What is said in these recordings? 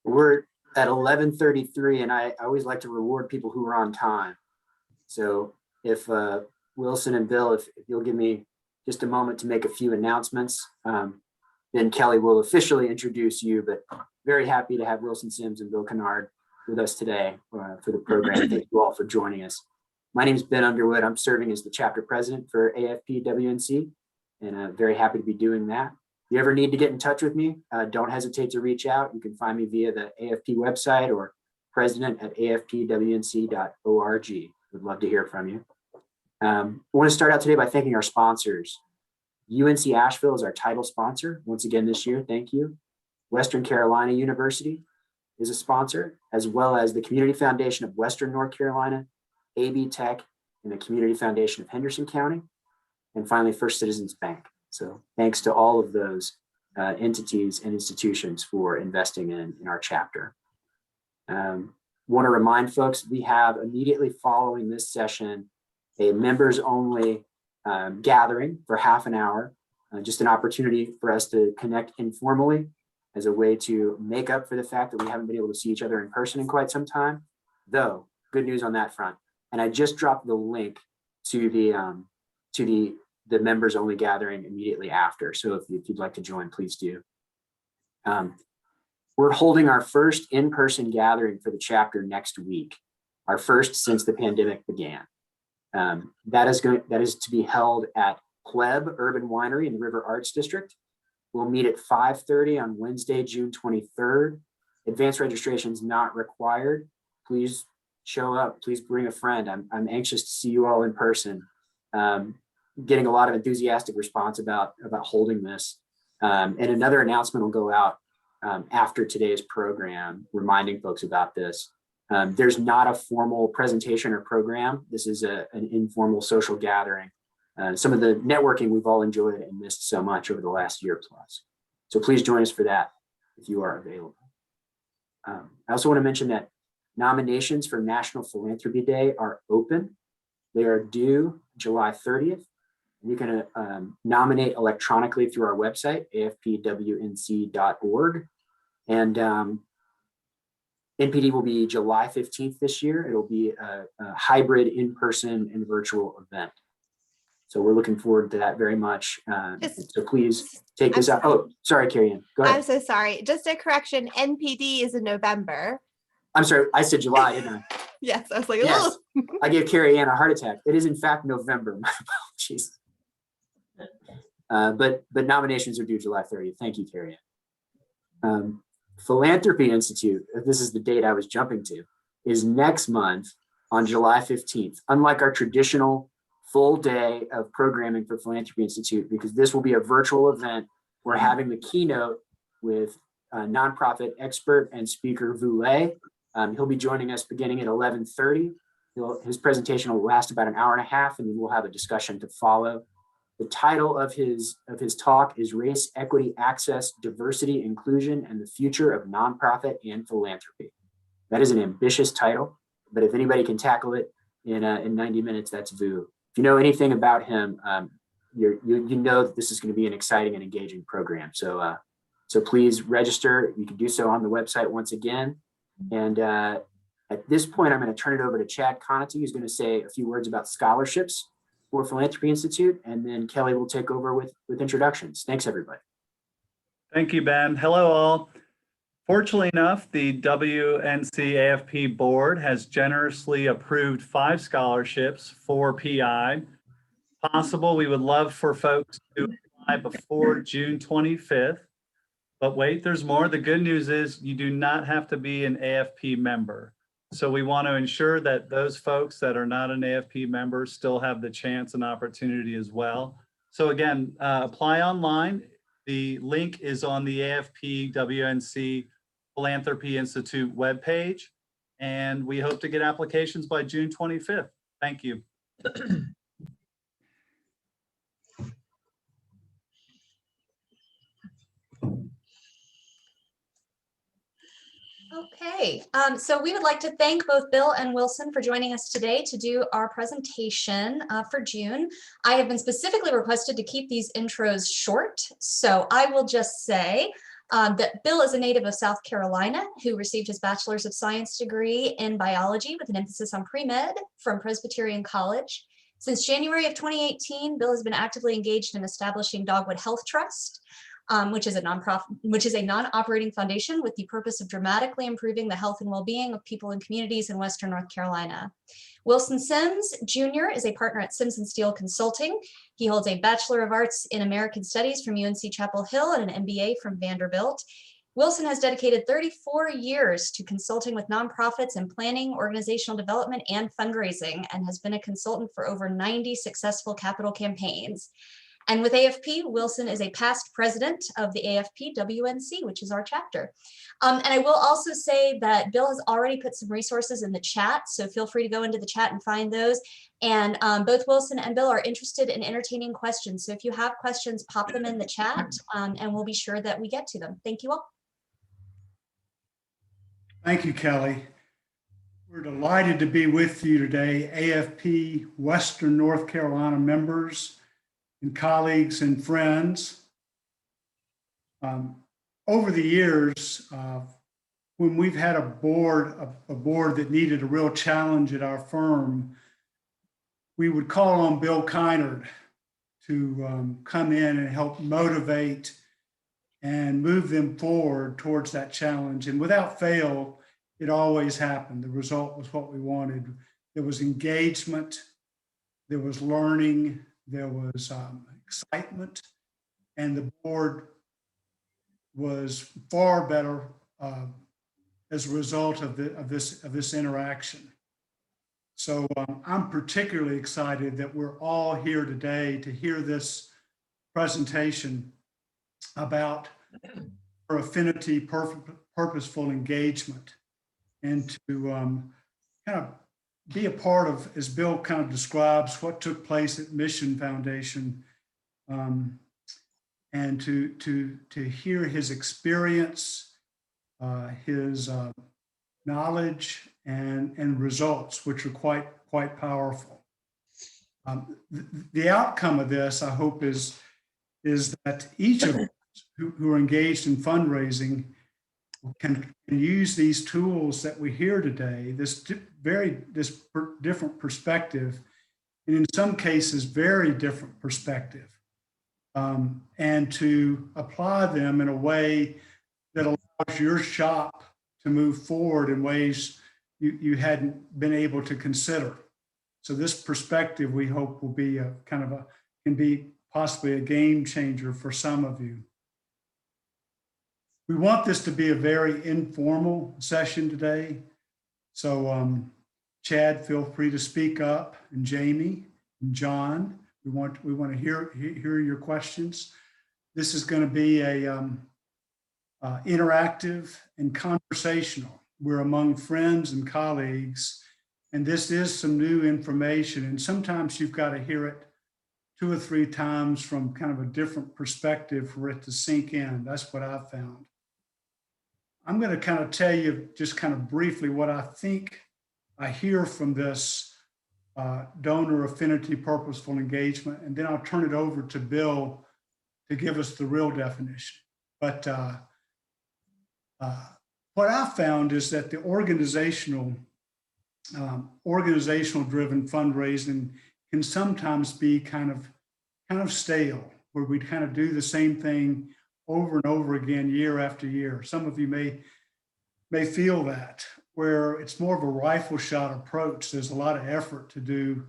We're at 11:33, and I always like to reward people who are on time. So if Wilson and Bill, if you'll give me just a moment to make a few announcements, then Kelly will officially introduce you, but very happy to have Wilson Sims and Bill Kinard with us today for the program. Thank you all for joining us. My name is Ben Underwood. I'm serving as the chapter president for AFP-WNC, and I'm very happy to be doing that. If you ever need to get in touch with me, don't hesitate to reach out. You can find me via the AFP website or president@afpwnc.org. Would love to hear from you. I want to start out today by thanking our sponsors. UNC Asheville is our title sponsor once again this year. Thank you. Western Carolina University is a sponsor, as well as the Community Foundation of Western North Carolina, AB Tech, and the Community Foundation of Henderson County, and finally First Citizens Bank. So thanks to all of those entities and institutions for investing in our chapter. Want to remind folks, we have immediately following this session a members only gathering for half an hour, just an opportunity for us to connect informally as a way to make up for the fact that we haven't been able to see each other in person in quite some time. Though, good news on that front. And I just dropped the link to the members only gathering immediately after. So if you'd like to join, please do. We're holding our first in-person gathering for the chapter next week, our first since the pandemic began. That is to be held at Pleb Urban Winery in the River Arts District. We'll meet at 5:30 on Wednesday, June 23rd. Advanced registration is not required. Please show up. Please bring a friend. I'm anxious to see you all in person. Getting a lot of enthusiastic response about holding this. And another announcement will go out after today's program, reminding folks about this. There's not a formal presentation or program. This is an informal social gathering. Some of the networking we've all enjoyed and missed so much over the last year plus. So please join us for that if you are available. I also want to mention that nominations for National Philanthropy Day are open. They are due July 30th. You can nominate electronically through our website, afpwnc.org. And NPD will be July 15th this year. It'll be a hybrid in-person and virtual event. So we're looking forward to that very much. So please take this out. Oh, sorry, Carrie Ann. Go ahead. I'm so sorry. Just a correction. NPD is in November. I'm sorry. I said July, didn't I? Yes. I was like, yes. I gave Carrie Ann a heart attack. It is in fact November. My apologies. But nominations are due July 30th. Thank you, Carrie Ann. Philanthropy Institute, this is the date I was jumping to, is next month on July 15th. Unlike our traditional full day of programming for Philanthropy Institute, because this will be a virtual event, we're having the keynote with nonprofit expert and speaker Voulay. He'll be joining us beginning at 11:30. His presentation will last about an hour and a half, and then we'll have a discussion to follow. The title of his talk is Race, Equity, Access, Diversity, Inclusion, and the Future of Nonprofit and Philanthropy. That is an ambitious title, but if anybody can tackle it in 90 minutes, that's Vu. If you know anything about him, you know that this is going to be an exciting and engaging program. So please register. You can do so on the website once again. And at this point, I'm going to turn it over to Chad Conity, who's going to say a few words about scholarships for Philanthropy Institute, and then Kelly will take over with introductions. Thanks, everybody. Thank you, Ben. Hello, all. Fortunately enough, the WNC AFP board has generously approved 5 scholarships for PI. Possible, we would love for folks to apply before June 25th. But wait, there's more. The good news is you do not have to be an AFP member. So we want to ensure that those folks that are not an AFP member still have the chance and opportunity as well. So again, apply online. The link is on the AFP WNC Philanthropy Institute webpage, and we hope to get applications by June 25th. Thank you. Okay, so we would like to thank both Bill and Wilson for joining us today to do our presentation for June. I have been specifically requested to keep these intros short, so I will just say That Bill is a native of South Carolina who received his Bachelor's of Science degree in biology with an emphasis on pre-med from Presbyterian College. Since January of 2018, Bill has been actively engaged in establishing Dogwood Health Trust, which is a non-operating foundation with the purpose of dramatically improving the health and well-being of people and communities in Western North Carolina. Wilson Sims Jr. is a partner at Sims and Steele Consulting. He holds a Bachelor of Arts in American Studies from UNC Chapel Hill and an MBA from Vanderbilt. Wilson has dedicated 34 years to consulting with nonprofits in planning, organizational development, and fundraising, and has been a consultant for over 90 successful capital campaigns. And with AFP, Wilson is a past president of the AFP WNC, which is our chapter. And I will also say that Bill has already put some resources in the chat, so feel free to go into the chat and find those. And both Wilson and Bill are interested in entertaining questions. So if you have questions, pop them in the chat, and we'll be sure that we get to them. Thank you all. Thank you, Kelly. We're delighted to be with you today, AFP Western North Carolina members and colleagues and friends. Over the years, when we've had a board that needed a real challenge at our firm, we would call on Bill Kinard to come in and help motivate and move them forward towards that challenge. And without fail, it always happened. The result was what we wanted. There was engagement, there was learning, there was excitement, and the board was far better as a result of this interaction. So I'm particularly excited that we're all here today to hear this presentation about affinity purposeful engagement, and to kind of be a part of, as Bill kind of describes, what took place at Mission Foundation, and to hear his experience, his knowledge, and results, which are quite powerful. The outcome of this, I hope, is that each of us who are engaged in fundraising can use these tools that we hear today, this different perspective, and in some cases, very different perspective, and to apply them in a way that allows your shop to move forward in ways you hadn't been able to consider. So this perspective, we hope, will be can be possibly a game changer for some of you. We want this to be a very informal session today. So Chad, feel free to speak up, and Jamie and John, we want to hear your questions. This is going to be a interactive and conversational. We're among friends and colleagues, and this is some new information, and sometimes you've got to hear it 2 or 3 times from kind of a different perspective for it to sink in. That's what I've found. I'm going to kind of tell you just kind of briefly what I think I hear from this Donor Affinity Purposeful Engagement, and then I'll turn it over to Bill to give us the real definition. But what I found is that the organizational driven fundraising can sometimes be kind of stale, where we kind of do the same thing over and over again, year after year. Some of you may feel that, where it's more of a rifle shot approach. There's a lot of effort to do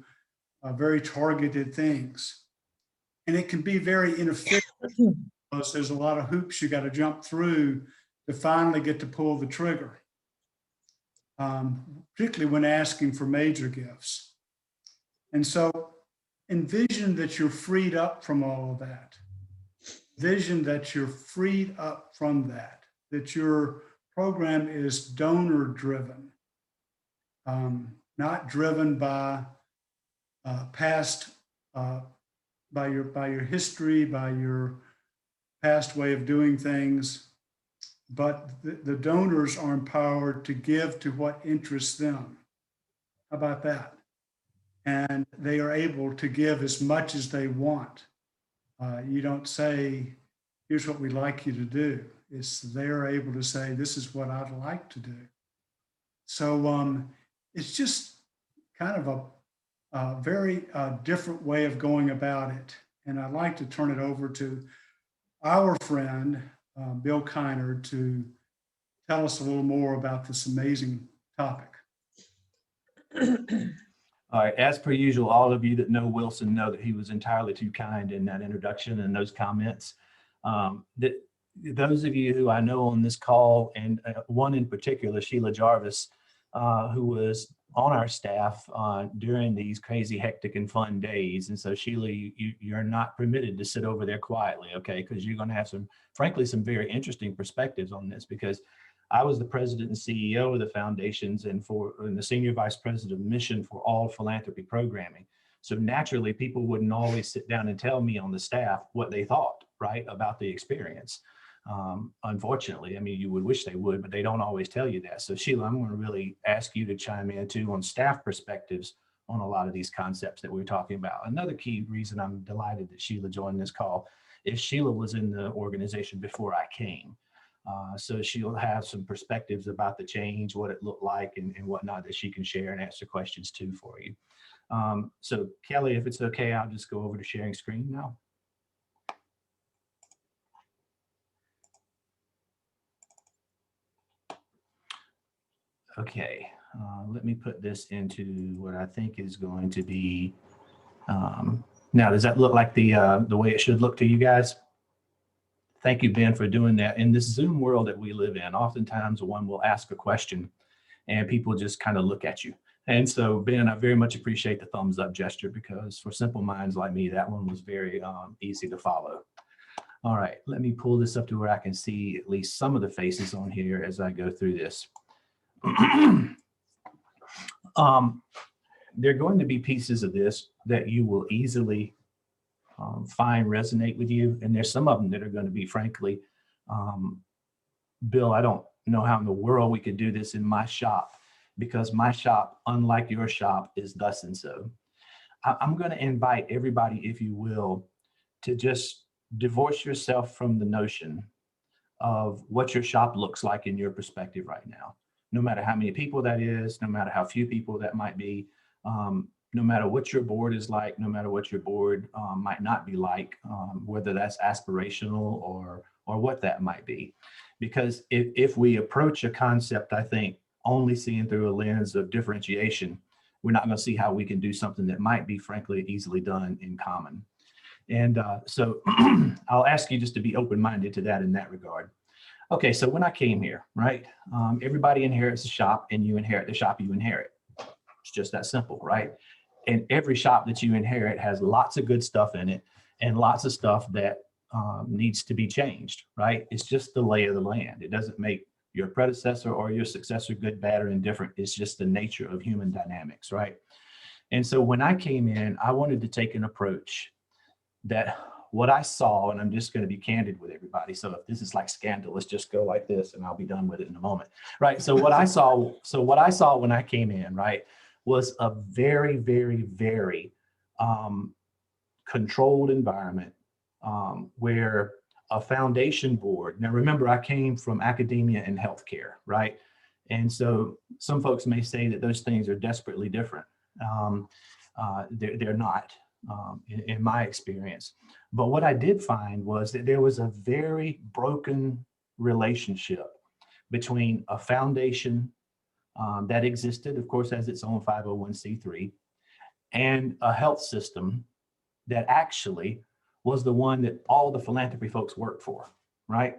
very targeted things. And it can be very inefficient because there's a lot of hoops you got to jump through to finally get to pull the trigger, particularly when asking for major gifts. And so envision that you're freed up from all of that. Vision that you're freed up from that your program is donor driven, not driven by past, by your history, by your past way of doing things, but the donors are empowered to give to what interests them. How about that? And they are able to give as much as they want. You don't say, here's what we'd like you to do. It's they're able to say, this is what I'd like to do. So it's just kind of a very different way of going about it. And I'd like to turn it over to our friend, Bill Kinard, to tell us a little more about this amazing topic. All right, as per usual, all of you that know Wilson know that he was entirely too kind in that introduction and those comments. Those of you who I know on this call, and one in particular, Sheila Jarvis, who was on our staff during these crazy, hectic, and fun days. And so, Sheila, you're not permitted to sit over there quietly, okay? Because you're going to have frankly, some very interesting perspectives on this, because I was the president and CEO of the foundations and the senior vice president of mission for all philanthropy programming. So naturally, people wouldn't always sit down and tell me on the staff what they thought, right, about the experience. Unfortunately, I mean, you would wish they would, but they don't always tell you that. So Sheila, I'm going to really ask you to chime in too on staff perspectives on a lot of these concepts that we're talking about. Another key reason I'm delighted that Sheila joined this call is Sheila was in the organization before I came. So she'll have some perspectives about the change, what it looked like and whatnot that she can share and answer questions too for you. So Kelly, if it's okay, I'll just go over to sharing screen now. Okay, let me put this into what I think is going to be, now does that look like the way it should look to you guys? Thank you, Ben, for doing that. In this Zoom world that we live in, oftentimes one will ask a question and people just kind of look at you. And so, Ben, I very much appreciate the thumbs up gesture, because for simple minds like me, that one was very easy to follow. All right, let me pull this up to where I can see at least some of the faces on here as I go through this. There are going to be pieces of this that you will easily find resonate with you. And there's some of them that are going to be, frankly, Bill, I don't know how in the world we could do this in my shop, because my shop, unlike your shop, is thus and so. I'm going to invite everybody, if you will, to just divorce yourself from the notion of what your shop looks like in your perspective right now. No matter how many people that is, no matter how few people that might be, no matter what your board is like, no matter what your board might not be like, whether that's aspirational or what that might be. Because if we approach a concept, I think, only seeing through a lens of differentiation, we're not going to see how we can do something that might be, frankly, easily done in common. And so I'll ask you just to be open-minded to that in that regard. Okay, so when I came here, right, everybody inherits a shop, and you inherit the shop you inherit. It's just that simple, right? And every shop that you inherit has lots of good stuff in it and lots of stuff that needs to be changed, right? It's just the lay of the land. It doesn't make your predecessor or your successor good, bad, or indifferent. It's just the nature of human dynamics, right? And so when I came in, I wanted to take an approach that what I saw, and I'm just going to be candid with everybody. So if this is like scandal, let's just go like this and I'll be done with it in a moment, right? So what I saw when I came in, right, was a very, very, very controlled environment where a foundation board, now remember, I came from academia and healthcare, right? And so some folks may say that those things are desperately different. They're not, in my experience. But what I did find was that there was a very broken relationship between a foundation that existed, of course, as its own 501c3, and a health system that actually was the one that all the philanthropy folks worked for, right?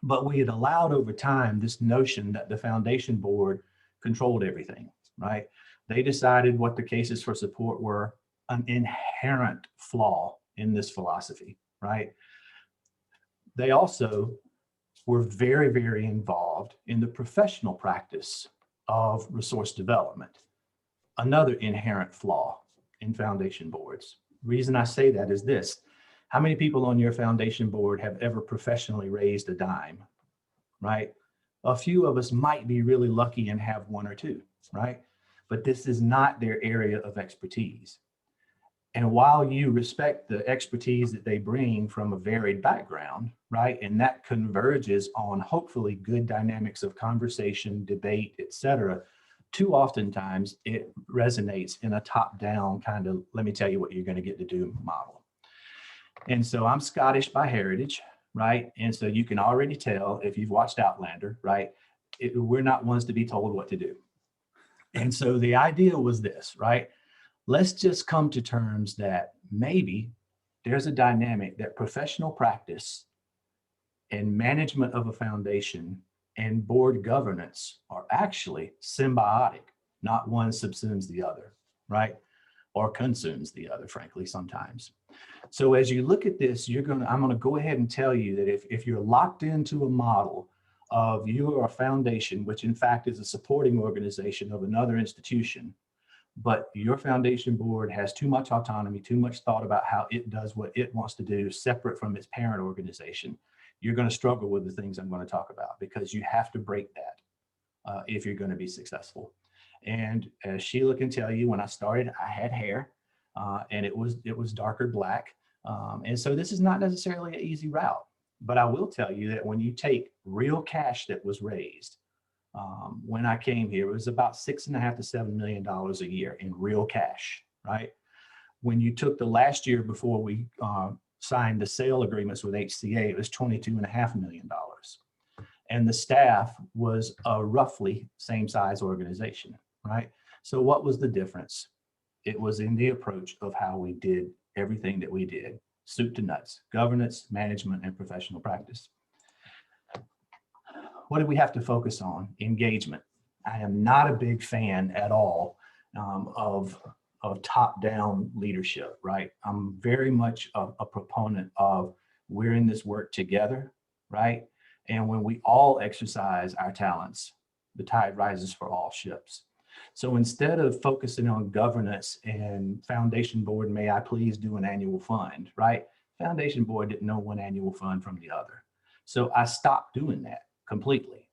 But we had allowed over time this notion that the foundation board controlled everything, right? They decided what the cases for support were, an inherent flaw in this philosophy, right? They also were very, very involved in the professional practice of resource development, another inherent flaw in foundation boards. The reason I say that is this: how many people on your foundation board have ever professionally raised a dime, right? A few of us might be really lucky and have one or two, right? But this is not their area of expertise. And while you respect the expertise that they bring from a varied background, right? And that converges on hopefully good dynamics of conversation, debate, etc. Too oftentimes it resonates in a top-down kind of, let me tell you what you're going to get to do model. And so I'm Scottish by heritage, right? And so you can already tell if you've watched Outlander, right? We're not ones to be told what to do. And so the idea was this, right? Let's just come to terms that maybe there's a dynamic that professional practice and management of a foundation and board governance are actually symbiotic, not one subsumes the other, right? Or consumes the other, frankly, sometimes. So as you look at this, I'm gonna go ahead and tell you that if you're locked into a model of you are a foundation, which in fact is a supporting organization of another institution, but your foundation board has too much autonomy, too much thought about how it does what it wants to do separate from its parent organization, you're going to struggle with the things I'm going to talk about, because you have to break that if you're going to be successful. And as Sheila can tell you, when I started, I had hair and it was darker black. And so this is not necessarily an easy route, but I will tell you that when you take real cash that was raised, when I came here, it was about $6.5 to $7 million a year in real cash, right? When you took the last year before we signed the sale agreements with HCA, it was $22.5 million. And the staff was a roughly same size organization, right? So what was the difference? It was in the approach of how we did everything that we did, soup to nuts, governance, management, and professional practice. What do we have to focus on? Engagement. I am not a big fan at all of top-down leadership, right? I'm very much a proponent of we're in this work together, right? And when we all exercise our talents, the tide rises for all ships. So instead of focusing on governance and foundation board, may I please do an annual fund, right? Foundation board didn't know one annual fund from the other. So I stopped doing that completely.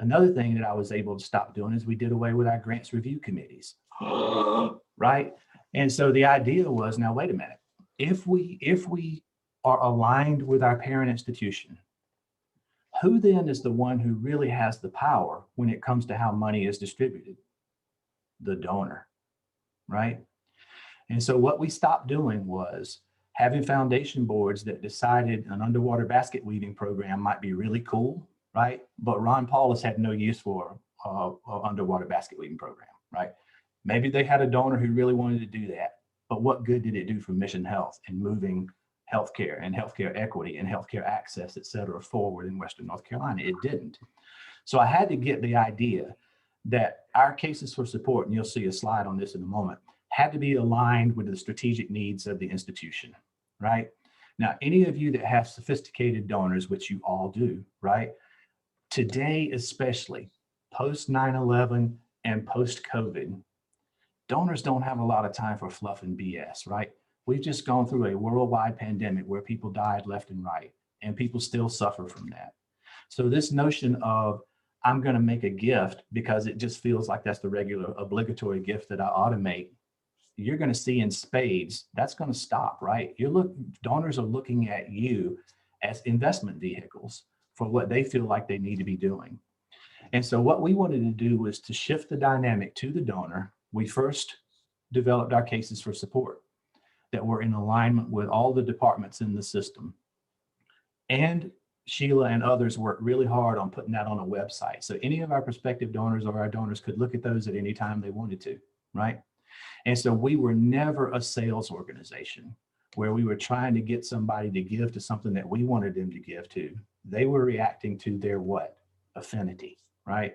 Another thing that I was able to stop doing is we did away with our grants review committees, right? And so the idea was, now wait a minute, if we are aligned with our parent institution, who then is the one who really has the power when it comes to how money is distributed? The donor, right? And so what we stopped doing was having foundation boards that decided an underwater basket weaving program might be really cool, right? But Ron Paulus had no use for an underwater basket weaving program, right? Maybe they had a donor who really wanted to do that, but what good did it do for mission health and moving healthcare and healthcare equity and healthcare access, et cetera, forward in Western North Carolina? It didn't. So I had to get the idea that our cases for support, and you'll see a slide on this in a moment, had to be aligned with the strategic needs of the institution, right? Now, any of you that have sophisticated donors, which you all do, right? Today, especially post 9/11 and post COVID, donors don't have a lot of time for fluff and BS, right? We've just gone through a worldwide pandemic where people died left and right, and people still suffer from that. So this notion of I'm going to make a gift because it just feels like that's the regular obligatory gift that I automate, you're going to see in spades, that's going to stop, right? Donors are looking at you as investment vehicles for what they feel like they need to be doing. And so what we wanted to do was to shift the dynamic to the donor. We first developed our cases for support that were in alignment with all the departments in the system. And Sheila and others worked really hard on putting that on a website. So any of our prospective donors or our donors could look at those at any time they wanted to, right? And so we were never a sales organization where we were trying to get somebody to give to something that we wanted them to give to. They were reacting to their what? Affinity, right?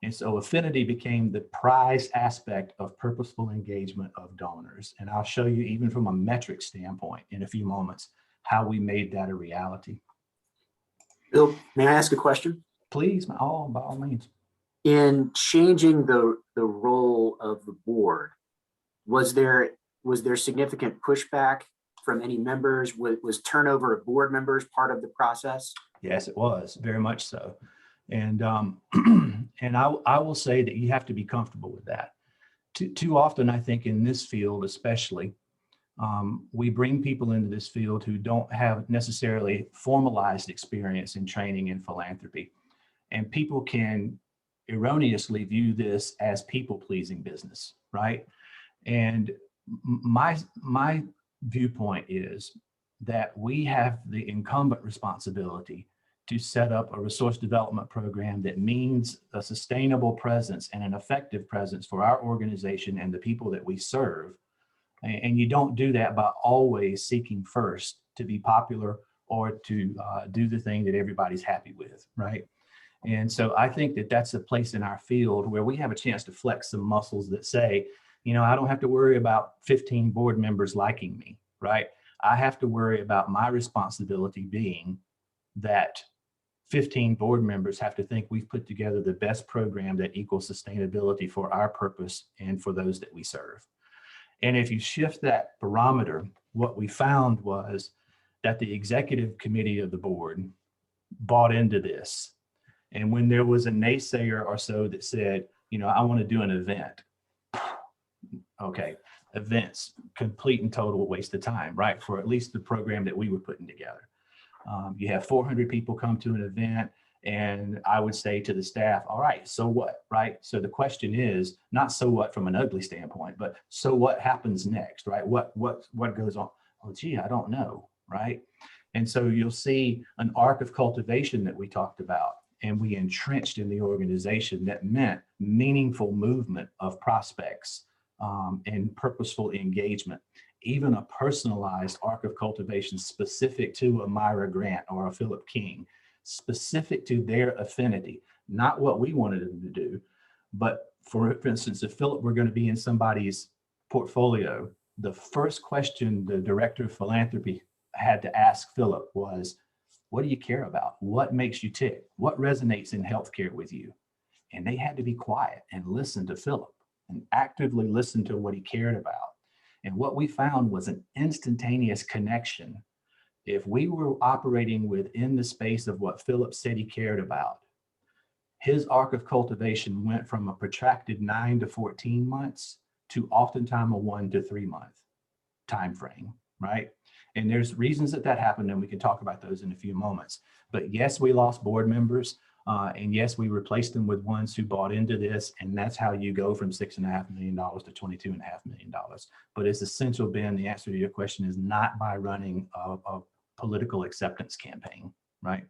And so affinity became the prized aspect of purposeful engagement of donors. And I'll show you, even from a metric standpoint in a few moments, how we made that a reality. Bill, may I ask a question? Please, by all means. In changing the role of the board, was there significant pushback from any members? Was turnover of board members part of the process? Yes, it was, very much so. And and I will say that you have to be comfortable with that. Too often, I think in this field especially, We bring people into this field who don't have necessarily formalized experience in training in philanthropy. And people can erroneously view this as people-pleasing business, right? And my viewpoint is that we have the incumbent responsibility to set up a resource development program that means a sustainable presence and an effective presence for our organization and the people that we serve. And you don't do that by always seeking first to be popular or to do the thing that everybody's happy with, right? And so I think that that's a place in our field where we have a chance to flex some muscles that say, you know, I don't have to worry about 15 board members liking me, right? I have to worry about my responsibility being that 15 board members have to think we've put together the best program that equals sustainability for our purpose and for those that we serve. And if you shift that barometer, what we found was that the executive committee of the board bought into this. And when there was a naysayer or so that said, you know, I want to do an event. Okay, events, complete and total waste of time, right? For at least the program that we were putting together. You have 400 people come to an event, and I would say to the staff, all right, so what, right? So the question is not so what from an ugly standpoint, but so what happens next, right? What goes on? Oh, gee, I don't know, right? And so you'll see an arc of cultivation that we talked about, and we entrenched in the organization that meant meaningful movement of prospects and purposeful engagement, even a personalized arc of cultivation specific to a Myra Grant or a Philip King, specific to their affinity, not what we wanted them to do. But for instance, if Philip were going to be in somebody's portfolio, the first question the director of philanthropy had to ask Philip was, what do you care about? What makes you tick? What resonates in healthcare with you? And they had to be quiet and listen to Philip and actively listen to what he cared about. And what we found was an instantaneous connection. If we were operating within the space of what Philip said he cared about, his arc of cultivation went from a protracted 9 to 14 months to oftentimes a 1 to 3 month time frame, right? And there's reasons that happened, and we can talk about those in a few moments. But yes, we lost board members, and yes, we replaced them with ones who bought into this, and that's how you go from $6.5 million to $22.5 million. But it's essential, Ben, the answer to your question is not by running a political acceptance campaign, right?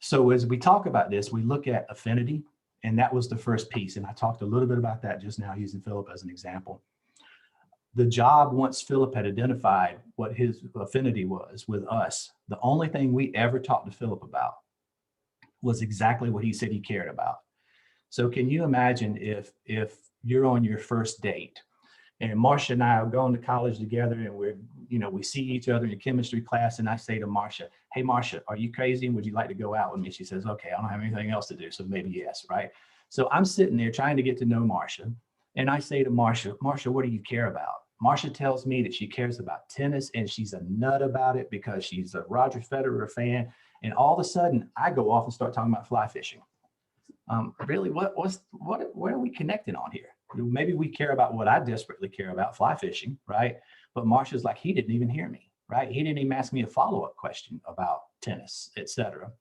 So as we talk about this, we look at affinity, and that was the first piece. And I talked a little bit about that just now using Philip as an example. The job, once Philip had identified what his affinity was with us, the only thing we ever talked to Philip about was exactly what he said he cared about. So can you imagine if you're on your first date and Marcia and I are going to college together and we see each other in chemistry class, and I say to Marcia, hey, Marcia, are you crazy? And would you like to go out with me? She says, okay, I don't have anything else to do. So maybe yes, right? So I'm sitting there trying to get to know Marcia. And I say to Marcia, what do you care about? Marcia tells me that she cares about tennis, and she's a nut about it because she's a Roger Federer fan. And all of a sudden I go off and start talking about fly fishing. Really, what are we connecting on here? Maybe we care about what I desperately care about, fly fishing, right? But Marcia's like, he didn't even hear me, right? He didn't even ask me a follow-up question about tennis, etc.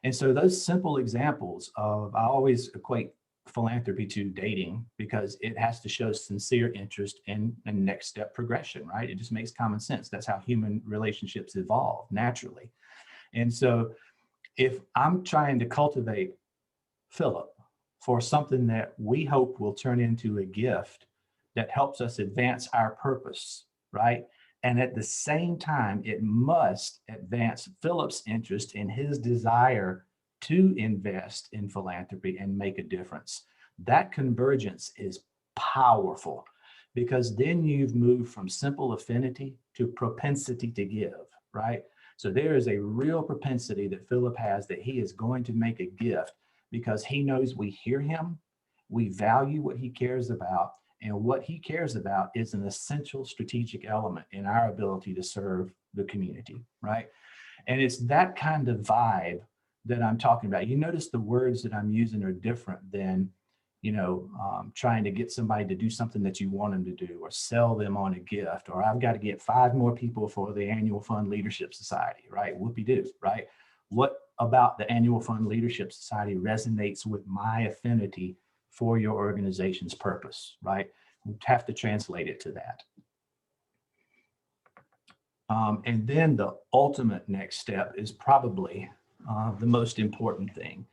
And so those simple examples of, I always equate philanthropy to dating because it has to show sincere interest in next step progression, right? It just makes common sense. That's how human relationships evolve naturally. And so if I'm trying to cultivate Philip for something that we hope will turn into a gift that helps us advance our purpose, right? And at the same time, it must advance Philip's interest in his desire to invest in philanthropy and make a difference. That convergence is powerful because then you've moved from simple affinity to propensity to give, right? So there is a real propensity that Philip has that he is going to make a gift because he knows we hear him, we value what he cares about, and what he cares about is an essential strategic element in our ability to serve the community, right? And it's that kind of vibe that I'm talking about. You notice the words that I'm using are different than trying to get somebody to do something that you want them to do, or sell them on a gift, or I've got to get 5 more people for the Annual Fund Leadership Society, right? Whoopie-doo, right? What about the Annual Fund Leadership Society resonates with my affinity for your organization's purpose, right? We have to translate it to that. And then the ultimate next step is probably the most important thing,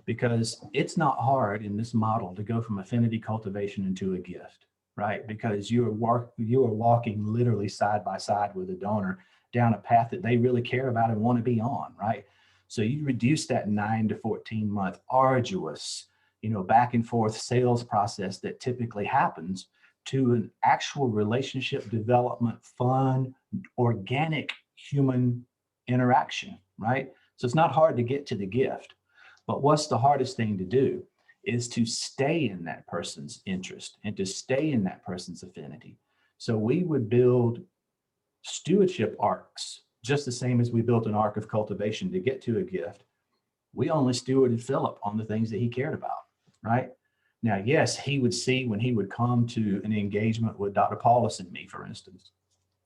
because it's not hard in this model to go from affinity cultivation into a gift, right? Because you are walking literally side by side with a donor down a path that they really care about and want to be on, right? So you reduce that 9 to 14 month arduous, back and forth sales process that typically happens to an actual relationship development, fun, organic human interaction, right? So it's not hard to get to the gift, but what's the hardest thing to do is to stay in that person's interest and to stay in that person's affinity. So we would build stewardship arcs, just the same as we built an arc of cultivation to get to a gift. We only stewarded Philip on the things that he cared about, right? Now, yes, he would see when he would come to an engagement with Dr. Paulus and me, for instance.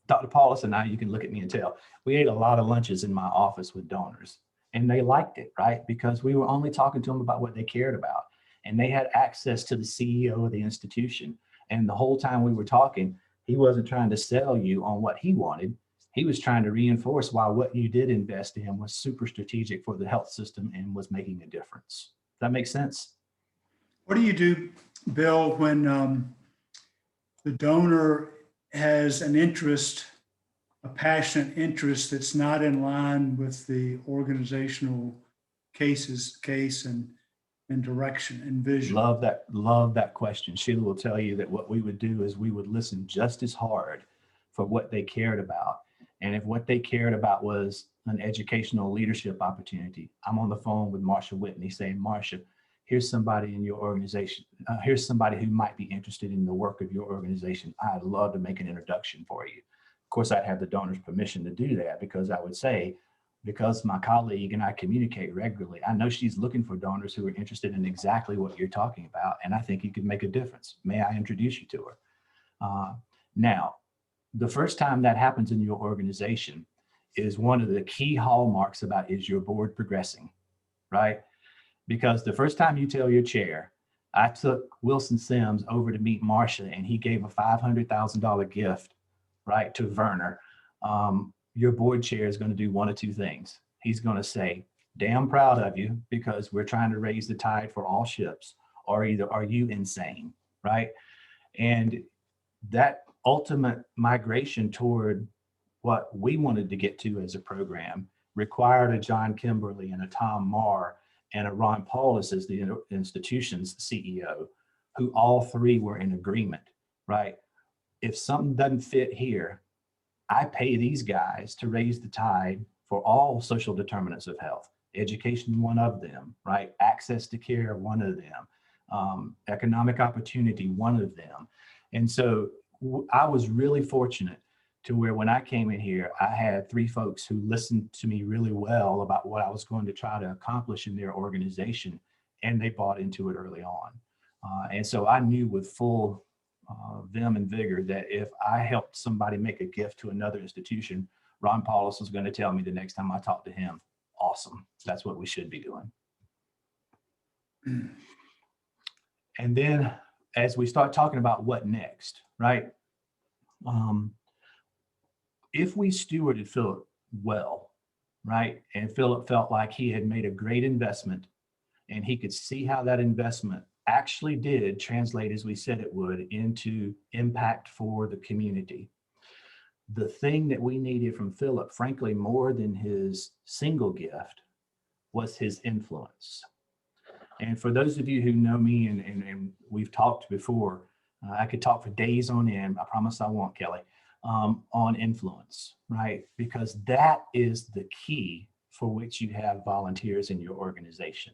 Dr. Paulus and I, you can look at me and tell, we ate a lot of lunches in my office with donors, and they liked it, right? Because we were only talking to them about what they cared about, and they had access to the CEO of the institution. And the whole time we were talking, he wasn't trying to sell you on what he wanted. He was trying to reinforce why what you did invest in was super strategic for the health system and was making a difference. Does that make sense? What do you do, Bill, when the donor has an interest, a passionate interest that's not in line with the organizational case and direction and vision? Love that question. Sheila will tell you that what we would do is we would listen just as hard for what they cared about. And if what they cared about was an educational leadership opportunity, I'm on the phone with Marsha Whitney saying, Marsha, here's somebody in your organization. Here's somebody who might be interested in the work of your organization. I'd love to make an introduction for you. Of course, I'd have the donor's permission to do that, because I would say, because my colleague and I communicate regularly, I know she's looking for donors who are interested in exactly what you're talking about, and I think you could make a difference. May I introduce you to her? Now, the first time that happens in your organization is one of the key hallmarks about, is your board progressing, right? Because the first time you tell your chair, I took Wilson Sims over to meet Marsha and he gave a $500,000 gift, right, to Werner. Your board chair is going to do one of two things. He's going to say, damn proud of you because we're trying to raise the tide for all ships, or either are you insane, right? And that ultimate migration toward what we wanted to get to as a program required a John Kimberly and a Tom Marr and a Ron Paulus as the institution's CEO, who all three were in agreement, right? If something doesn't fit here, I pay these guys to raise the tide for all social determinants of health. Education, one of them, right? Access to care, one of them. Economic opportunity, one of them. And so I was really fortunate to where when I came in here, I had 3 folks who listened to me really well about what I was going to try to accomplish in their organization, and they bought into it early on. And so I knew with full vim and vigor that if I helped somebody make a gift to another institution, Ron Paulus was going to tell me the next time I talked to him, awesome, that's what we should be doing. And then as we start talking about what next, right? If we stewarded Philip well, right, and Philip felt like he had made a great investment and he could see how that investment actually did translate, as we said it would, into impact for the community. The thing that we needed from Philip, frankly, more than his single gift, was his influence. And for those of you who know me and we've talked before, I could talk for days on end. I promise I won't, Kelly. On influence, right? Because that is the key for which you have volunteers in your organization.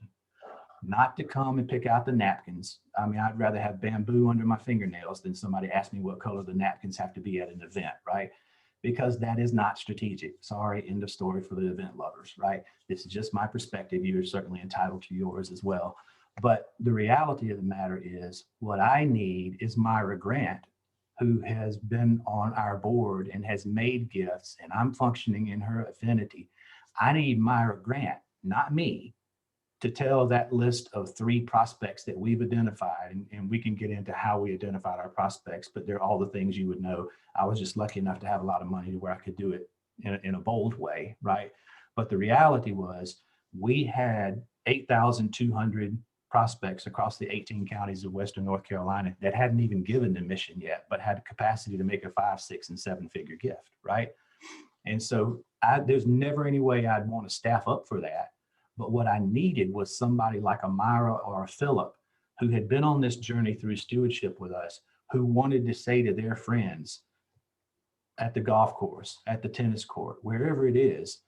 Not to come and pick out the napkins. I mean, I'd rather have bamboo under my fingernails than somebody ask me what color the napkins have to be at an event, right? Because that is not strategic. Sorry, end of story for the event lovers, right? This is just my perspective. You're certainly entitled to yours as well. But the reality of the matter is what I need is Myra Grant, who has been on our board and has made gifts, and I'm functioning in her affinity. I need Myra Grant, not me, to tell that list of 3 prospects that we've identified, and we can get into how we identified our prospects, but they're all the things you would know. I was just lucky enough to have a lot of money to where I could do it in a bold way, right? But the reality was we had 8,200 prospects across the 18 counties of Western North Carolina that hadn't even given the mission yet, but had capacity to make a 5, 6, and 7-figure gift, right? And so there's never any way I'd want to staff up for that. But what I needed was somebody like a Myra or a Philip who had been on this journey through stewardship with us, who wanted to say to their friends at the golf course, at the tennis court, wherever it is,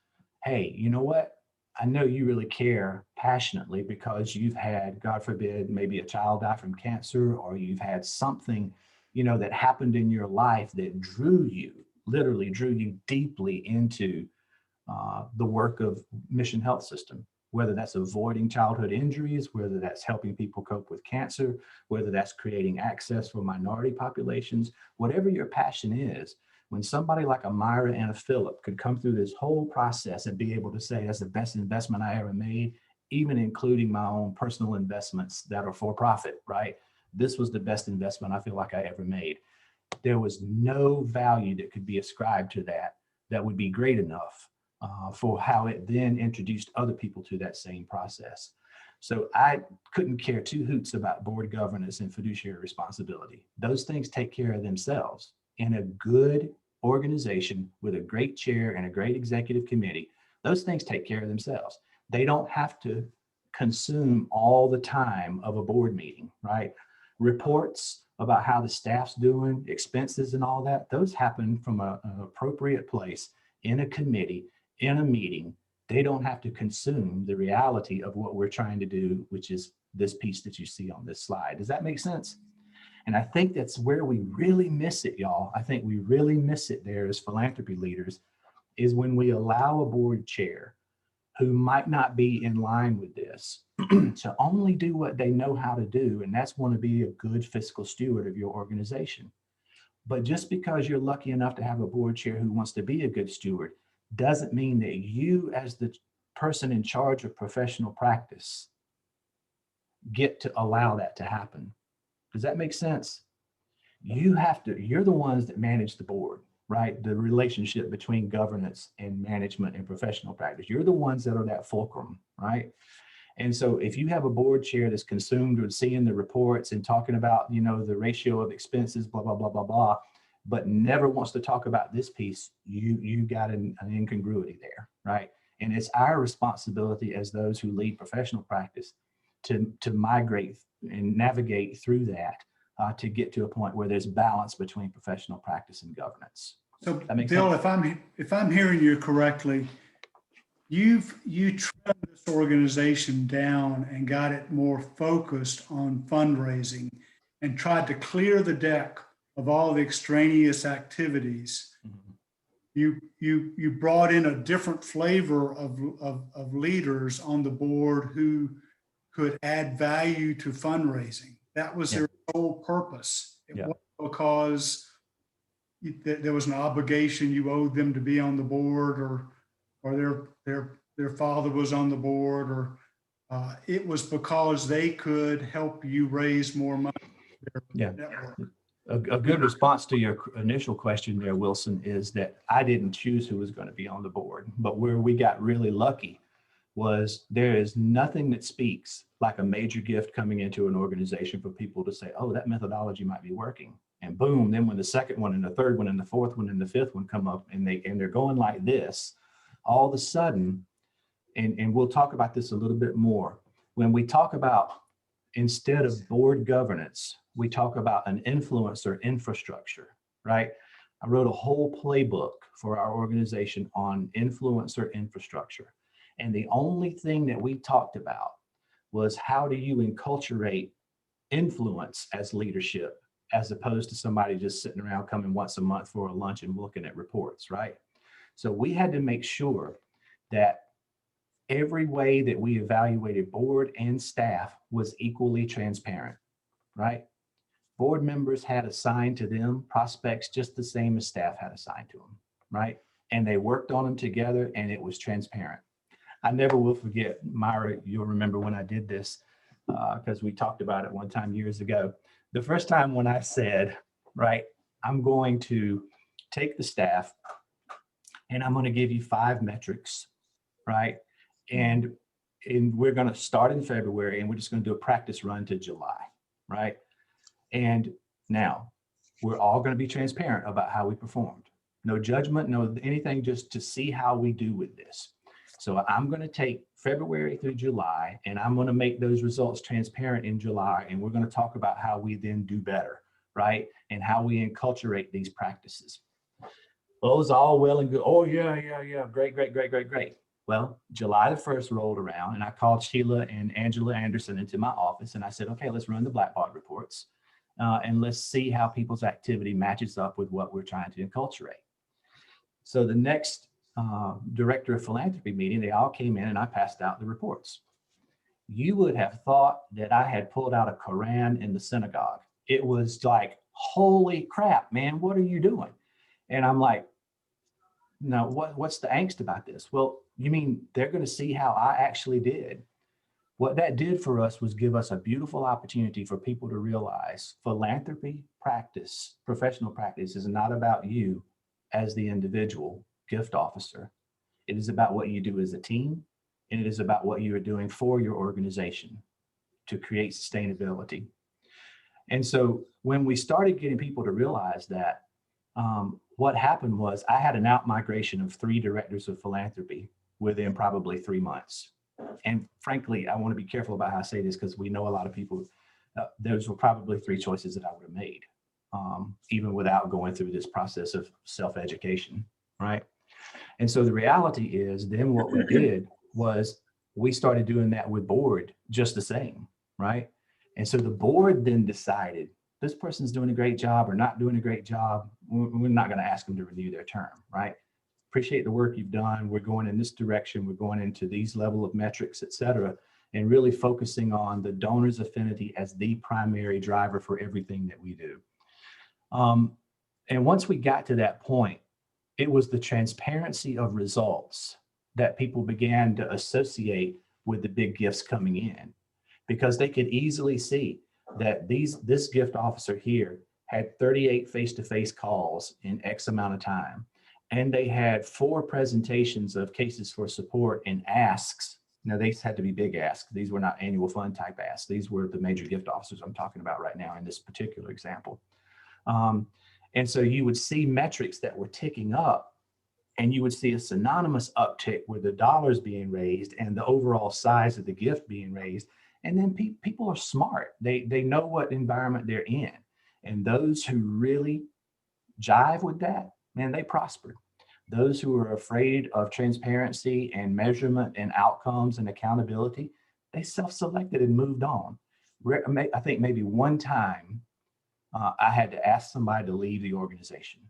hey, you know what? I know you really care passionately because you've had, God forbid, maybe a child die from cancer, or you've had something, that happened in your life that literally drew you deeply into the work of Mission Health System, whether that's avoiding childhood injuries, whether that's helping people cope with cancer, whether that's creating access for minority populations, whatever your passion is. When somebody like a Myra and a Philip could come through this whole process and be able to say that's the best investment I ever made, even including my own personal investments that are for profit, right? This was the best investment I feel like I ever made. There was no value that could be ascribed to that would be great enough for how it then introduced other people to that same process. So I couldn't care 2 hoots about board governance and fiduciary responsibility. Those things take care of themselves. In a good organization with a great chair and a great executive committee, those things take care of themselves. They don't have to consume all the time of a board meeting, right? Reports about how the staff's doing, expenses and all that, those happen from an appropriate place in a committee, in a meeting. They don't have to consume the reality of what we're trying to do, which is this piece that you see on this slide. Does that make sense? And I think that's where we really miss it, y'all. I think we really miss it there as philanthropy leaders, is when we allow a board chair who might not be in line with this to only do what they know how to do, and that's want to be a good fiscal steward of your organization. But just because you're lucky enough to have a board chair who wants to be a good steward doesn't mean that you, as the person in charge of professional practice, get to allow that to happen. Does that make sense? You're the ones that manage the board, right? The relationship between governance and management and professional practice. You're the ones that are that fulcrum, right? And so if you have a board chair that's consumed with seeing the reports and talking about, the ratio of expenses, blah, blah, blah, blah, blah, but never wants to talk about this piece, you got an incongruity there, right? And it's our responsibility as those who lead professional practice to migrate and navigate through that to get to a point where there's balance between professional practice and governance. So sense? Bill, if I'm hearing you correctly, you trimmed this organization down and got it more focused on fundraising and tried to clear the deck of all the extraneous activities. Mm-hmm. You brought in a different flavor of leaders on the board who could add value to fundraising. That was their sole purpose. It wasn't because there was an obligation you owed them to be on the board, or their father was on the board, or it was because they could help you raise more money. Network. A good response to your initial question there, Wilson, is that I didn't choose who was going to be on the board, but where we got really lucky was there is nothing that speaks like a major gift coming into an organization for people to say, oh, that methodology might be working. And boom, then when the second one and the third one and the fourth one and the fifth one come up and they're going like this, all of a sudden, and we'll talk about this a little bit more, when we talk about instead of board governance, we talk about an influencer infrastructure, right? I wrote a whole playbook for our organization on influencer infrastructure. And the only thing that we talked about was how do you enculturate influence as leadership, as opposed to somebody just sitting around coming once a month for a lunch and looking at reports, right? So we had to make sure that every way that we evaluated board and staff was equally transparent, right? Board members had assigned to them prospects just the same as staff had assigned to them, right? And they worked on them together and it was transparent. I never will forget, Myra, you'll remember when I did this, because we talked about it one time years ago. The first time when I said, right, I'm going to take the staff and I'm going to give you 5 metrics, right? And we're going to start in February and we're just going to do a practice run to July, right? And now we're all going to be transparent about how we performed. No judgment, no anything, just to see how we do with this. So I'm going to take February through July and I'm going to make those results transparent in July. And we're going to talk about how we then do better, right? And how we enculturate these practices. Well, it was all well and good. Oh, yeah. Great. Well, July the 1st rolled around and I called Sheila and Angela Anderson into my office and I said, okay, let's run the Blackbaud reports and let's see how people's activity matches up with what we're trying to enculturate. So the next director of philanthropy meeting, they all came in and I passed out the reports. You would have thought that I had pulled out a Quran in the synagogue. It was like, holy crap, man, what are you doing? And I'm like, no, what's the angst about this? Well, you mean they're going to see how I actually did? What that did for us was give us a beautiful opportunity for people to realize philanthropy practice, professional practice, is not about you as the individual gift officer. It is about what you do as a team, and it is about what you are doing for your organization to create sustainability. And so when we started getting people to realize that, what happened was I had an out-migration of 3 directors of philanthropy within probably 3 months. And frankly, I want to be careful about how I say this because we know a lot of people, those were probably 3 choices that I would have made, even without going through this process of self-education, right? And so the reality is then what we did was we started doing that with board just the same, right? And so the board then decided this person's doing a great job or not doing a great job. We're not going to ask them to renew their term, right? Appreciate the work you've done. We're going in this direction. We're going into these level of metrics, et cetera, and really focusing on the donor's affinity as the primary driver for everything that we do. And once we got to that point, it was the transparency of results that people began to associate with the big gifts coming in, because they could easily see that this gift officer here had 38 face-to-face calls in X amount of time. And they had 4 presentations of cases for support and asks. Now, these had to be big asks. These were not annual fund type asks. These were the major gift officers I'm talking about right now in this particular example. And so you would see metrics that were ticking up, and you would see a synonymous uptick with the dollars being raised and the overall size of the gift being raised. And then people are smart. They know what environment they're in. And those who really jive with that, man, they prospered. Those who are afraid of transparency and measurement and outcomes and accountability, they self-selected and moved on. I think maybe one time I had to ask somebody to leave the organization,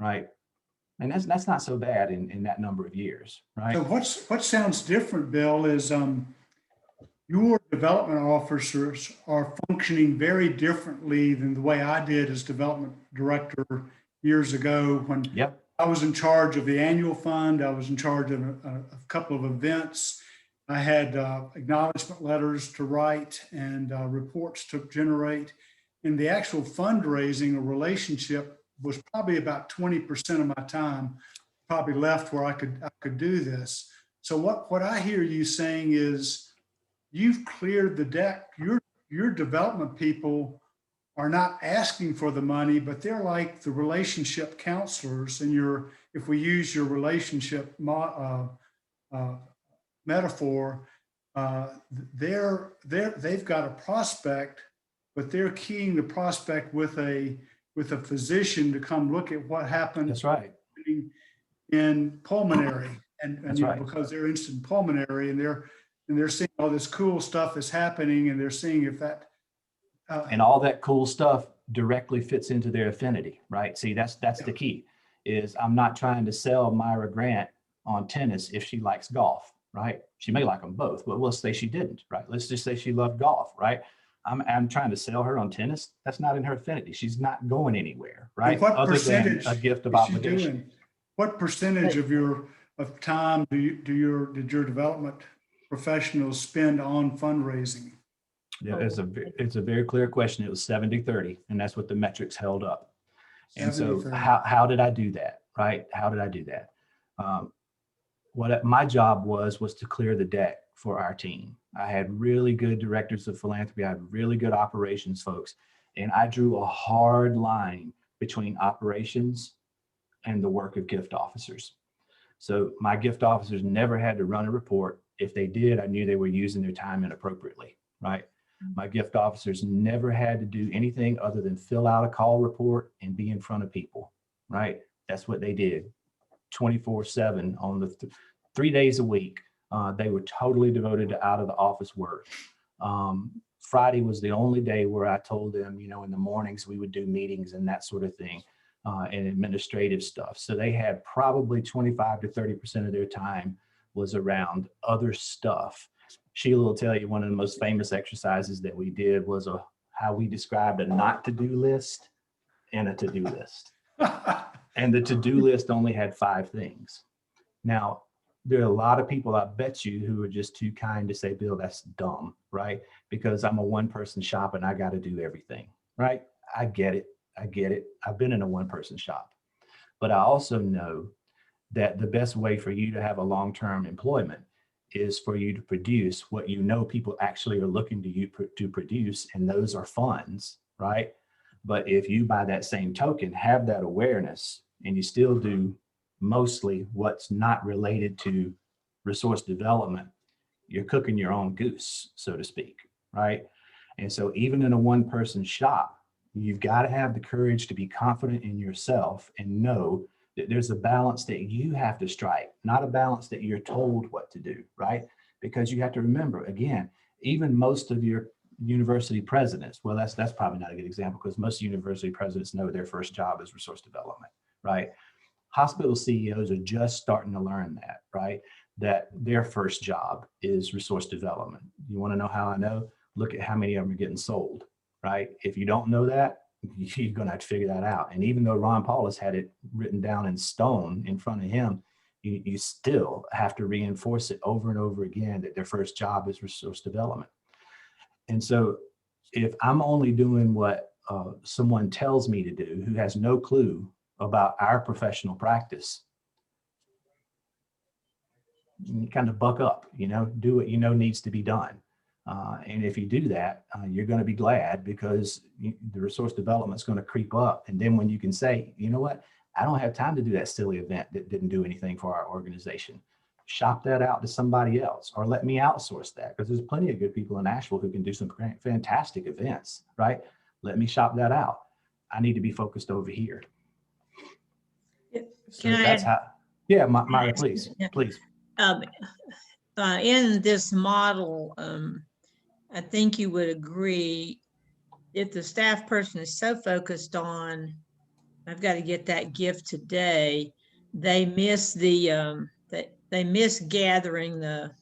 right? And that's not so bad in that number of years, right? So what sounds different, Bill, is your development officers are functioning very differently than the way I did as development director years ago when I was in charge of the annual fund. I was in charge of a couple of events. I had acknowledgement letters to write and reports to generate. And the actual fundraising or relationship was probably about 20% of my time, probably left where I could do this. So what I hear you saying is you've cleared the deck. Your development people are not asking for the money, but they're like the relationship counselors. And if we use your relationship metaphor, they've got a prospect, but they're keying the prospect with a physician to come look at what happened. That's right. In pulmonary, and right. Because they're interested in pulmonary, and they're seeing all this cool stuff is happening, and they're seeing if that. And all that cool stuff directly fits into their affinity, right? See, that's the key. Is I'm not trying to sell Myra Grant on tennis if she likes golf. right? She may like them both, but we'll say she didn't, right? Let's just say she loved golf, right? I'm trying to sell her on tennis. That's not in her affinity. She's not going anywhere, right? And what Other than percentage a gift of is she obligation. doing? What percentage of time did your development professionals spend on fundraising? Yeah, it's a very clear question. It was 70-30, and that's what the metrics held up. And so 70-30. how did I do that, right? How did I do that? What my job was to clear the deck for our team. I had really good directors of philanthropy. I had really good operations folks, and I drew a hard line between operations and the work of gift officers. So my gift officers never had to run a report. If they did, I knew they were using their time inappropriately, right? My gift officers never had to do anything other than fill out a call report and be in front of people, right? That's what they did 24/7 on the 3 days a week. They were totally devoted to out of the office work. Friday was the only day where I told them, you know, in the mornings we would do meetings and that sort of thing, and administrative stuff. So they had probably 25 to 30% of their time was around other stuff. Sheila will tell you one of the most famous exercises that we did was how we described a not to-do list and a to-do list. And the to-do list only had 5 things. Now, there are a lot of people, I bet you, who are just too kind to say, Bill, that's dumb, right? Because I'm a one-person shop and I got to do everything, right? I get it. I've been in a one-person shop. But I also know that the best way for you to have a long-term employment is for you to produce what you know people actually are looking to you to produce, and those are funds, right? But if you, by that same token, have that awareness and you still do mostly what's not related to resource development, you're cooking your own goose, so to speak, right? And so even in a one-person shop, you've got to have the courage to be confident in yourself and know that there's a balance that you have to strike, not a balance that you're told what to do, right? Because you have to remember, again, even most of your university presidents, well, that's probably not a good example because most university presidents know their first job is resource development, right? Hospital CEOs are just starting to learn that, right? That their first job is resource development. You want to know how I know? Look at how many of them are getting sold, right? If you don't know that, you're going to have to figure that out. And even though Ron Paulus had it written down in stone in front of him, you still have to reinforce it over and over again that their first job is resource development. And so if I'm only doing what someone tells me to do who has no clue about our professional practice, you kind of buck up, you know, do what you know needs to be done. And if you do that, you're going to be glad because the resource development is going to creep up. And then when you can say, you know what, I don't have time to do that silly event that didn't do anything for our organization. Shop that out to somebody else or let me outsource that because there's plenty of good people in Nashville who can do some fantastic events, right? Let me shop that out. I need to be focused over here. So that's how, yeah, Myra, please. In this model, I think you would agree if the staff person is so focused on, I've got to get that gift today, they miss they miss gathering the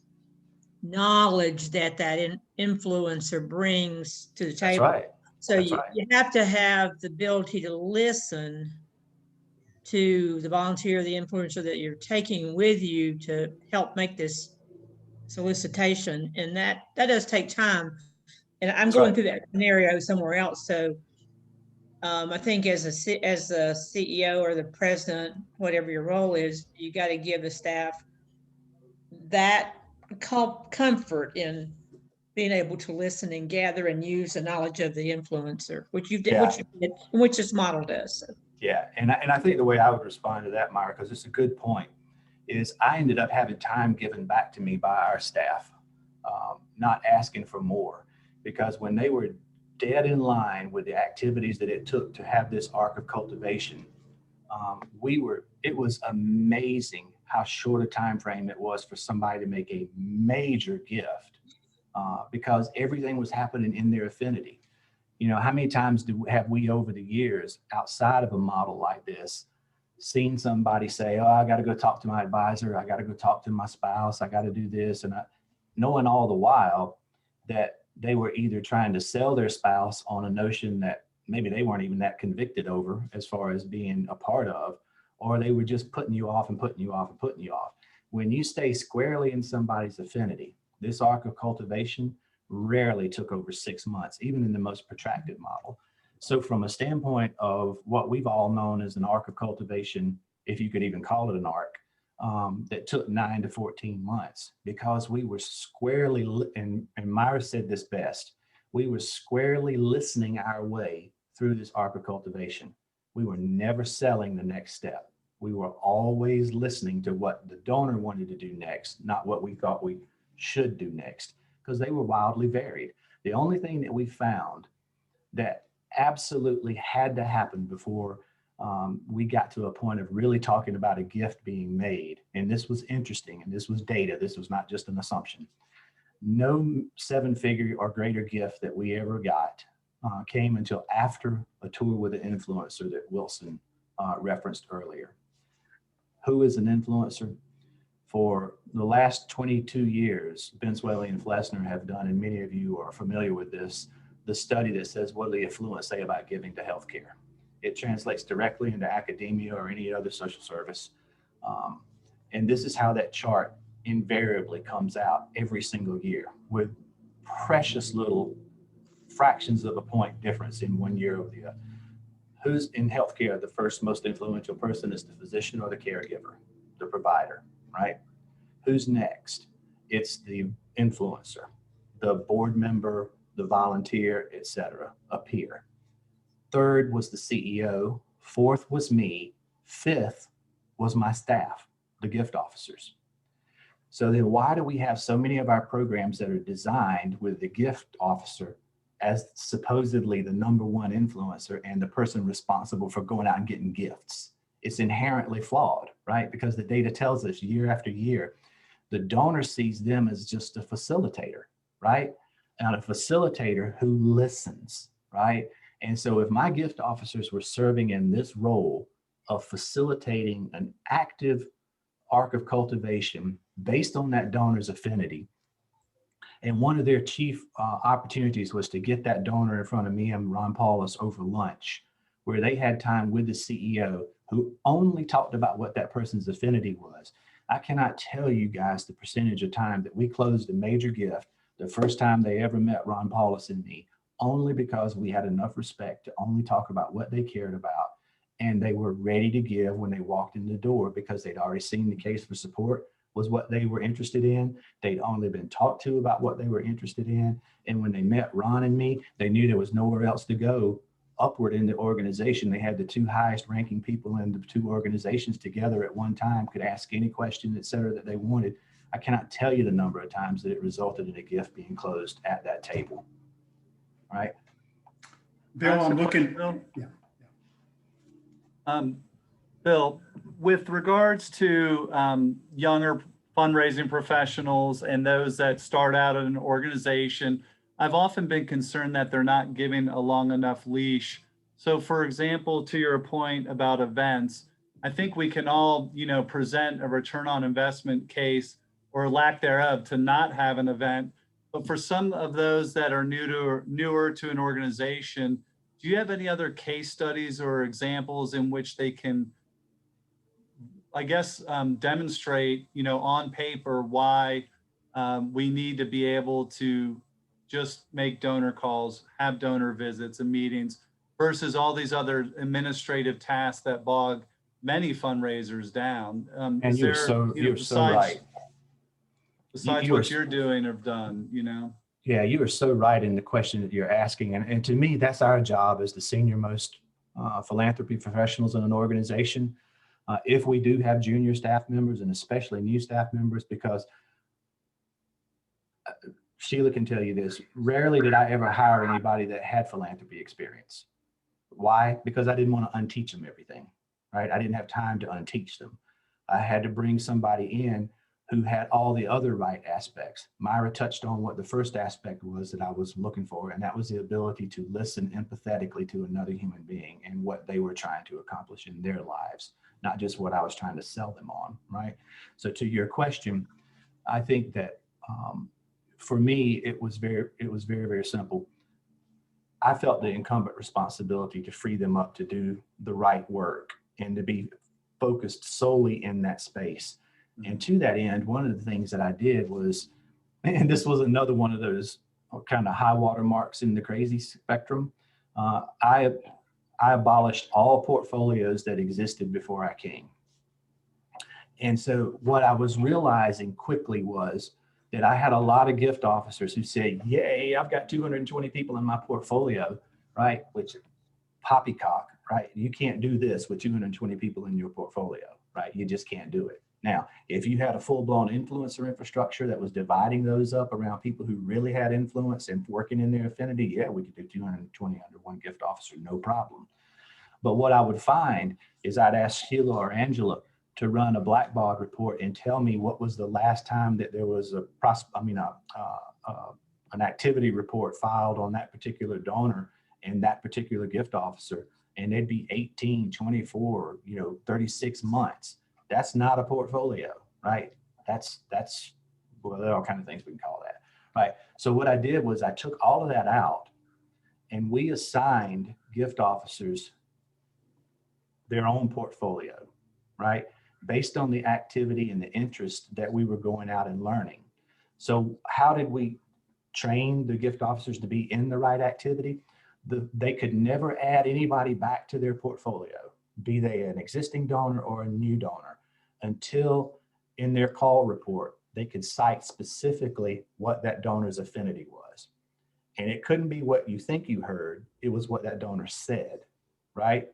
knowledge that influencer brings to the table. That's right. So That's you have to have the ability to listen to the volunteer, the influencer that you're taking with you to help make this solicitation. And that does take time. And I'm going through that scenario somewhere else. So I think as the CEO or the president, whatever your role is, you got to give the staff that comfort in being able to listen and gather and use the knowledge of the influencer, which you did, which this model does. So. Yeah, and I think the way I would respond to that, Myra, because it's a good point, is I ended up having time given back to me by our staff, not asking for more, because when they were dead in line with the activities that it took to have this arc of cultivation, it was amazing how short a time frame it was for somebody to make a major gift, because everything was happening in their affinity. You know, how many times have we over the years outside of a model like this seen somebody say, oh, I got to go talk to my advisor. I got to go talk to my spouse. I got to do this. And knowing all the while that they were either trying to sell their spouse on a notion that maybe they weren't even that convicted over as far as being a part of, or they were just putting you off and putting you off and putting you off. When you stay squarely in somebody's affinity, this arc of cultivation rarely took over 6 months, even in the most protracted model. So from a standpoint of what we've all known as an arc of cultivation, if you could even call it an arc, that took 9 to 14 months, because we were squarely, and Myra said this best, we were squarely listening our way through this arc of cultivation. We were never selling the next step. We were always listening to what the donor wanted to do next, not what we thought we should do next, because they were wildly varied. The only thing that we found that absolutely had to happen before we got to a point of really talking about a gift being made, and this was interesting, and this was data, this was not just an assumption. No 7-figure or greater gift that we ever got came until after a tour with an influencer that Wilson referenced earlier. Who is an influencer? For the last 22 years, Bensueli and Flessner have done, and many of you are familiar with this, the study that says, what do the affluent say about giving to healthcare? It translates directly into academia or any other social service. And this is how that chart invariably comes out every single year, with precious little fractions of a point difference in 1 year over the other. Who's in healthcare? The first most influential person is the physician or the caregiver, the provider, right? Who's next? It's the influencer, the board member, the volunteer, etc., a peer. Third was the CEO. Fourth was me. Fifth was my staff, the gift officers. So then why do we have so many of our programs that are designed with the gift officer as supposedly the #1 influencer and the person responsible for going out and getting gifts? It's inherently flawed, right? Because the data tells us year after year, the donor sees them as just a facilitator, right? And a facilitator who listens, right? And so if my gift officers were serving in this role of facilitating an active arc of cultivation based on that donor's affinity, and one of their chief opportunities was to get that donor in front of me and Ron Paulus over lunch, where they had time with the CEO who only talked about what that person's affinity was. I cannot tell you guys the percentage of time that we closed a major gift the first time they ever met Ron Paulus and me, only because we had enough respect to only talk about what they cared about, and they were ready to give when they walked in the door because they'd already seen the case for support was what they were interested in. They'd only been talked to about what they were interested in. And when they met Ron and me, they knew there was nowhere else to go upward in the organization. They had the 2 highest ranking people in the 2 organizations together at one time, could ask any question, et cetera, that they wanted. I cannot tell you the number of times that it resulted in a gift being closed at that table, right? Bill, I'm looking. Bill? Yeah. Bill, with regards to younger fundraising professionals and those that start out at an organization, I've often been concerned that they're not giving a long enough leash. So for example, to your point about events, I think we can all, present a return on investment case or lack thereof to not have an event. But for some of those that are newer to an organization, do you have any other case studies or examples in which they can, I guess, demonstrate, on paper why we need to be able to just make donor calls, have donor visits and meetings versus all these other administrative tasks that bog many fundraisers down? And you're so right. Besides what you're doing or done, Yeah, you are so right in the question that you're asking. And to me, that's our job as the senior most philanthropy professionals in an organization. If we do have junior staff members and especially new staff members, because Sheila can tell you this, rarely did I ever hire anybody that had philanthropy experience. Why? Because I didn't want to unteach them everything, right? I didn't have time to unteach them. I had to bring somebody in who had all the other right aspects. Myra touched on what the first aspect was that I was looking for, and that was the ability to listen empathetically to another human being and what they were trying to accomplish in their lives, not just what I was trying to sell them on, right? So to your question, I think that for me, it was very, very simple. I felt the incumbent responsibility to free them up to do the right work and to be focused solely in that space. And to that end, one of the things that I did was, and this was another one of those kind of high water marks in the crazy spectrum, I abolished all portfolios that existed before I came. And so what I was realizing quickly was that I had a lot of gift officers who said, yay, I've got 220 people in my portfolio, right? Which poppycock, right? You can't do this with 220 people in your portfolio, right? You just can't do it. Now, if you had a full-blown influencer infrastructure that was dividing those up around people who really had influence and working in their affinity, yeah, we could do 220 under one gift officer, no problem. But what I would find is I'd ask Sheila or Angela to run a blackboard report and tell me what was the last time that there was an activity report filed on that particular donor and that particular gift officer, and they'd be 18, 24, 36 months. That's not a portfolio, right? That's well, there are all kinds of things we can call that, right? So what I did was I took all of that out and we assigned gift officers their own portfolio, right? Based on the activity and the interest that we were going out and learning. So how did we train the gift officers to be in the right activity? They could never add anybody back to their portfolio, be they an existing donor or a new donor, until in their call report, they could cite specifically what that donor's affinity was. And it couldn't be what you think you heard, it was what that donor said, right?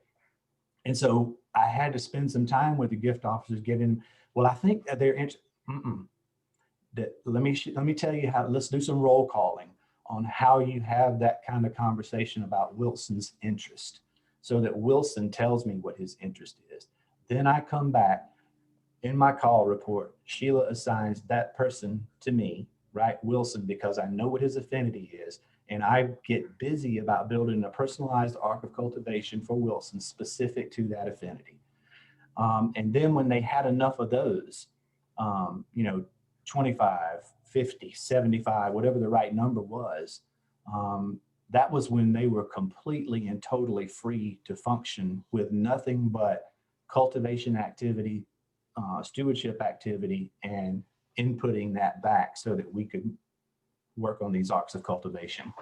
And so I had to spend some time with the gift officers getting, well, I think that they're interested. Let me tell you how, let's do some roll calling on how you have that kind of conversation about Wilson's interest so that Wilson tells me what his interest is. Then I come back in my call report, Sheila assigns that person to me, right? Wilson, because I know what his affinity is. And I get busy about building a personalized arc of cultivation for Wilson specific to that affinity. And then when they had enough of those, 25, 50, 75, whatever the right number was, that was when they were completely and totally free to function with nothing but cultivation activity, stewardship activity, and inputting that back so that we could work on these arcs of cultivation.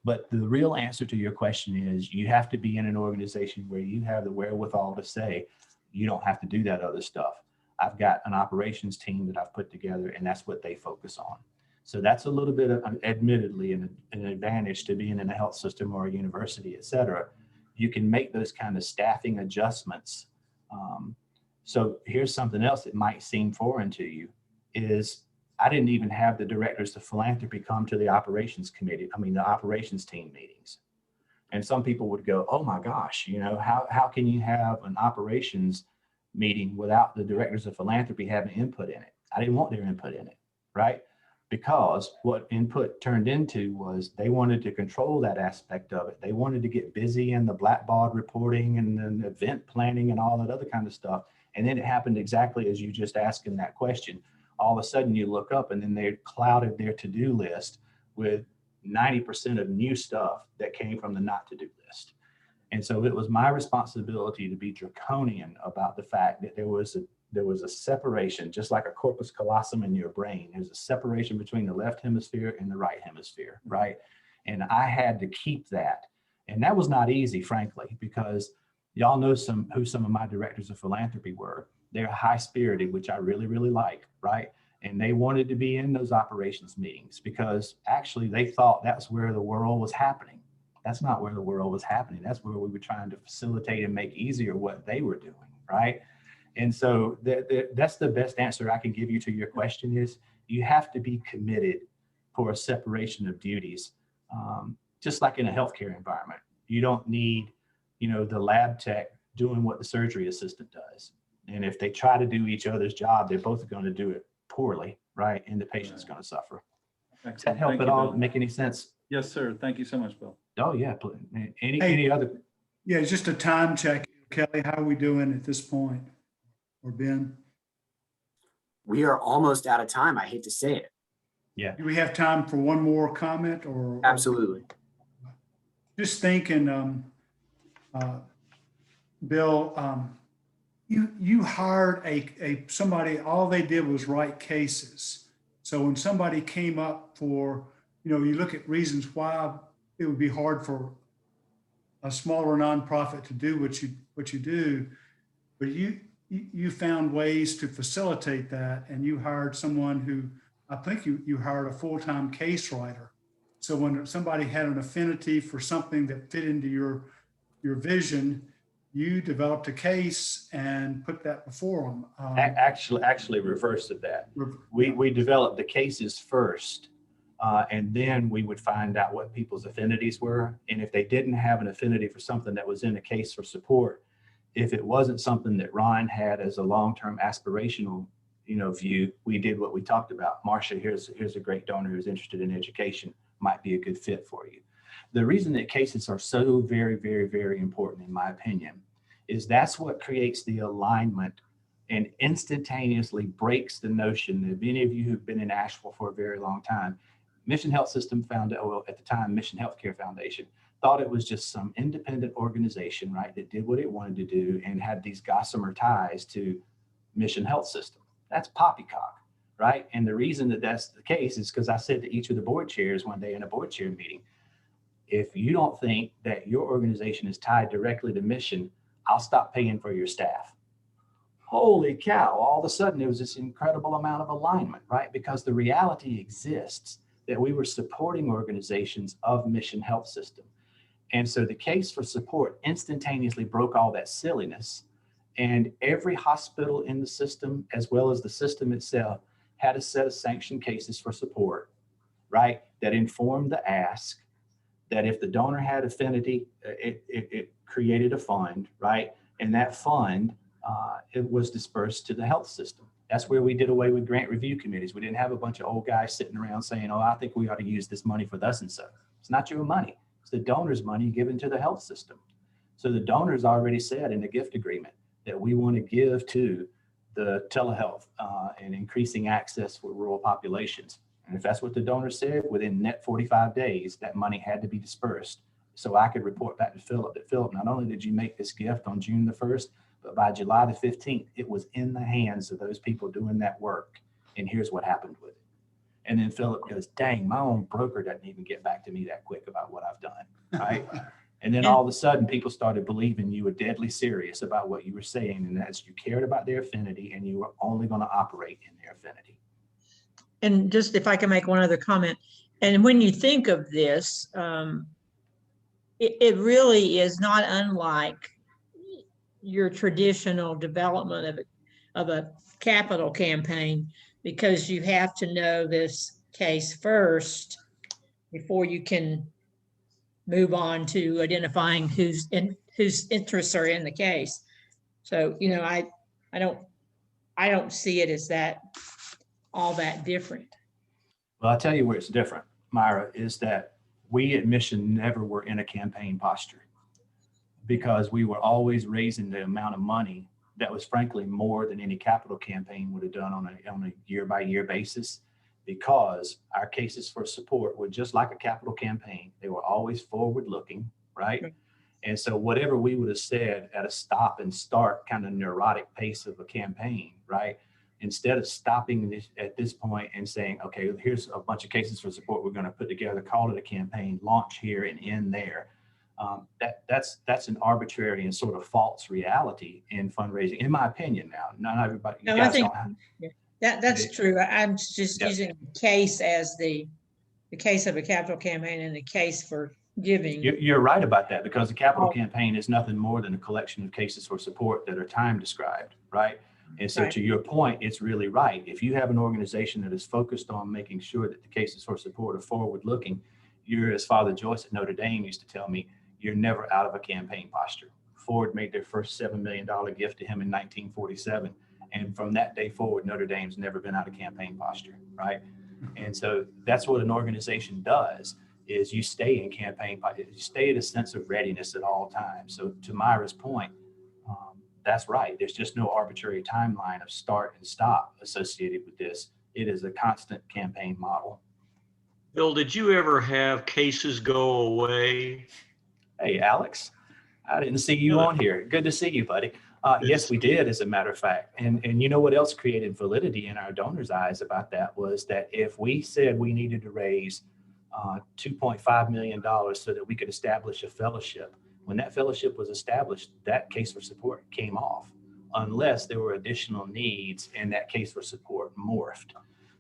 But the real answer to your question is you have to be in an organization where you have the wherewithal to say, you don't have to do that other stuff. I've got an operations team that I've put together and that's what they focus on. So that's a little bit of, admittedly, an advantage to being in a health system or a university, et cetera. You can make those kind of staffing adjustments. So here's something else that might seem foreign to you is I didn't even have the directors of philanthropy come to the operations committee, the operations team meetings. And some people would go, oh my gosh, how can you have an operations meeting without the directors of philanthropy having input in it? I didn't want their input in it, right? Because what input turned into was they wanted to control that aspect of it. They wanted to get busy in the blackboard reporting and then event planning and all that other kind of stuff. And then it happened exactly as you just asked in that question. All of a sudden you look up and then they clouded their to-do list with 90% of new stuff that came from the not to-do list. And so it was my responsibility to be draconian about the fact that there was a separation, just like a corpus callosum in your brain. There's a separation between the left hemisphere and the right hemisphere, right? And I had to keep that. And that was not easy, frankly, because y'all know who some of my directors of philanthropy were. They're high-spirited, which I really, really like, right? And they wanted to be in those operations meetings because actually they thought that's where the world was happening. That's not where the world was happening. That's where we were trying to facilitate and make easier what they were doing, right? And so that's the best answer I can give you to your question is you have to be committed for a separation of duties, just like in a healthcare environment. You don't need, the lab tech doing what the surgery assistant does. And if they try to do each other's job, they're both going to do it poorly, right? And the patient's going to suffer. Excellent. Does that help Thank at you, all? Bill. Make any sense? Yes, sir. Thank you so much, Bill. Oh yeah. Any other? Yeah, just a time check. Kelly, how are we doing at this point? or Ben? We are almost out of time. I hate to say it. Yeah. Do we have time for one more comment or? Absolutely. Just thinking, Bill, you hired somebody, all they did was write cases. So when somebody came up for, you look at reasons why it would be hard for a smaller nonprofit to do what you do, but you found ways to facilitate that, and you hired someone who, I think you hired a full-time case writer. So when somebody had an affinity for something that fit into your vision, you developed a case and put that before them. Actually reverse of that. We developed the cases first, and then we would find out what people's affinities were. And if they didn't have an affinity for something that was in a case for support, if it wasn't something that Ron had as a long-term aspirational, view, we did what we talked about. Marcia, here's a great donor who's interested in education, might be a good fit for you. The reason that cases are so very, very, very important, in my opinion, is that's what creates the alignment and instantaneously breaks the notion that many of you who've been in Asheville for a very long time, Mission Health System at the time, Mission Healthcare Foundation, thought it was just some independent organization, right, that did what it wanted to do and had these gossamer ties to Mission Health System. That's poppycock, right? And the reason that that's the case is because I said to each of the board chairs one day in a board chair meeting, if you don't think that your organization is tied directly to mission, I'll stop paying for your staff. Holy cow, all of a sudden there was this incredible amount of alignment, right? Because the reality exists that we were supporting organizations of Mission Health System. And so the case for support instantaneously broke all that silliness. And every hospital in the system, as well as the system itself, had a set of sanctioned cases for support, right? That informed the ask, that if the donor had affinity, it created a fund, right? And that fund, it was dispersed to the health system. That's where we did away with grant review committees. We didn't have a bunch of old guys sitting around saying, oh, I think we ought to use this money for thus and so. It's not your money. It's the donor's money given to the health system. So the donors already said in the gift agreement that we want to give to the telehealth and increasing access for rural populations. And if that's what the donor said, within net 45 days, that money had to be dispersed. So I could report back to Philip that, Philip, not only did you make this gift on June the 1st, but by July the 15th, it was in the hands of those people doing that work. And here's what happened with it. And then Philip goes, dang, my own broker doesn't even get back to me that quick about what I've done, right? And then all of a sudden, people started believing you were deadly serious about what you were saying, and that's you cared about their affinity and you were only going to operate in their affinity. And just if I can make one other comment, and when you think of this, it really is not unlike your traditional development of a capital campaign, because you have to know this case first before you can move on to identifying whose interests are in the case. So, I don't see it as that all that different. Well, I'll tell you where it's different, Myra, is that we at Mission never were in a campaign posture, because we were always raising the amount of money that was frankly more than any capital campaign would have done on a year-by-year basis, because our cases for support were just like a capital campaign. They were always forward-looking, right? Right. And so whatever we would have said at a stop and start kind of neurotic pace of a campaign, right? Instead of stopping this at this point and saying, okay, here's a bunch of cases for support we're going to put together, call it a campaign, launch here and end there. That's an arbitrary and sort of false reality in fundraising, in my opinion. Now, not everybody. No, I think that's true. I'm just using the case as the case of a capital campaign and the case for giving. You're right about that, because the capital campaign is nothing more than a collection of cases for support that are time described, right? And so to your point, it's really right. If you have an organization that is focused on making sure that the cases for support are forward looking, you're, as Father Joyce at Notre Dame used to tell me, you're never out of a campaign posture. Ford made their first $7 million gift to him in 1947. And from that day forward, Notre Dame's never been out of campaign posture, right? And so that's what an organization does, is you stay in campaign, you stay at a sense of readiness at all times. So to Myra's point, that's right. There's just no arbitrary timeline of start and stop associated with this. It is a constant campaign model. Bill, did you ever have cases go away? Hey, Alex, I didn't see you on here. Good to see you, buddy. Yes, we did, as a matter of fact. And you know what else created validity in our donors' eyes about that was that if we said we needed to raise $2.5 million so that we could establish a fellowship, when that fellowship was established, that case for support came off, unless there were additional needs and that case for support morphed.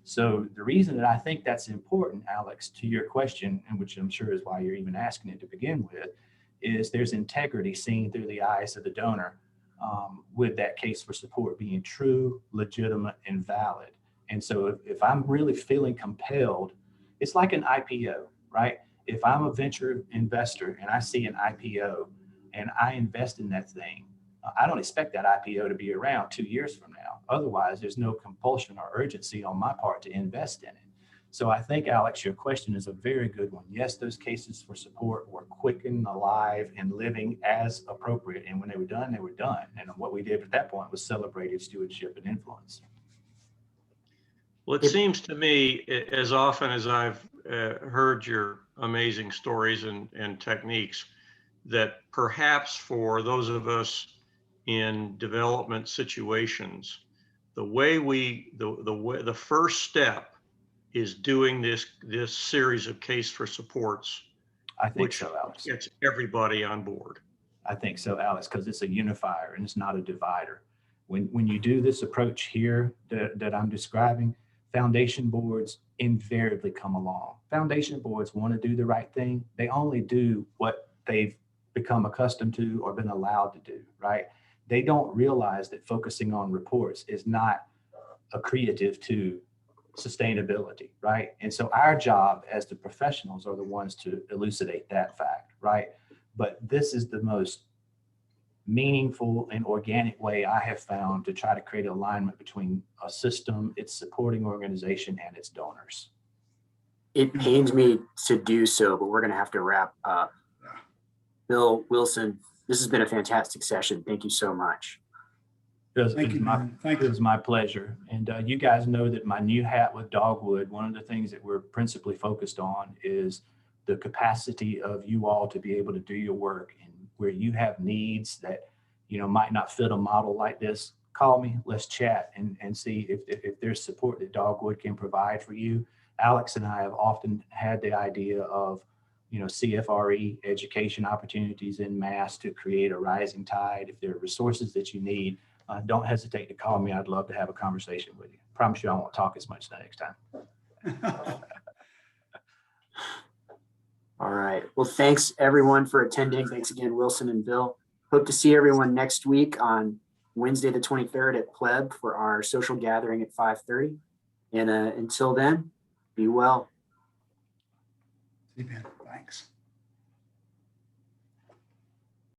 So the reason that I think that's important, Alex, to your question, and which I'm sure is why you're even asking it to begin with, is there's integrity seen through the eyes of the donor with that case for support being true, legitimate, and valid. And so if I'm really feeling compelled, it's like an IPO, right? If I'm a venture investor and I see an IPO and I invest in that thing, I don't expect that IPO to be around 2 years from now. Otherwise, there's no compulsion or urgency on my part to invest in it. So I think, Alex, your question is a very good one. Yes, those cases for support were quick and alive and living as appropriate. And when they were done, they were done. And what we did at that point was celebrated stewardship and influence. Well, it seems to me, as often as I've heard your amazing stories and techniques, that perhaps for those of us in development situations, the first step is doing this series of case for supports. I think so, Alex. Gets everybody on board. I think so, Alex, because it's a unifier and it's not a divider. When you do this approach here that I'm describing, foundation boards invariably come along. Foundation boards want to do the right thing. They only do what they've become accustomed to or been allowed to do, right? They don't realize that focusing on reports is not accretive to sustainability, right? And so our job as the professionals are the ones to elucidate that fact, right? But this is the most meaningful and organic way I have found to try to create alignment between a system, its supporting organization, and its donors. It pains me to do so, but we're going to have to wrap up. Bill Wilson, this has been a fantastic session. Thank you so much. Thank you, man. Thank you. It was my pleasure. And you guys know that my new hat with Dogwood, one of the things that we're principally focused on is the capacity of you all to be able to do your work. And where you have needs that, might not fit a model like this, call me, let's chat and see if there's support that Dogwood can provide for you. Alex and I have often had the idea of, CFRE education opportunities in mass to create a rising tide. If there are resources that you need, don't hesitate to call me. I'd love to have a conversation with you. Promise you I won't talk as much the next time. All right. Well, thanks everyone for attending. Thanks again, Wilson and Bill. Hope to see everyone next week on Wednesday, the 23rd at Pleb for our social gathering at 5:30. And until then, be well. See you, Ben. Thanks.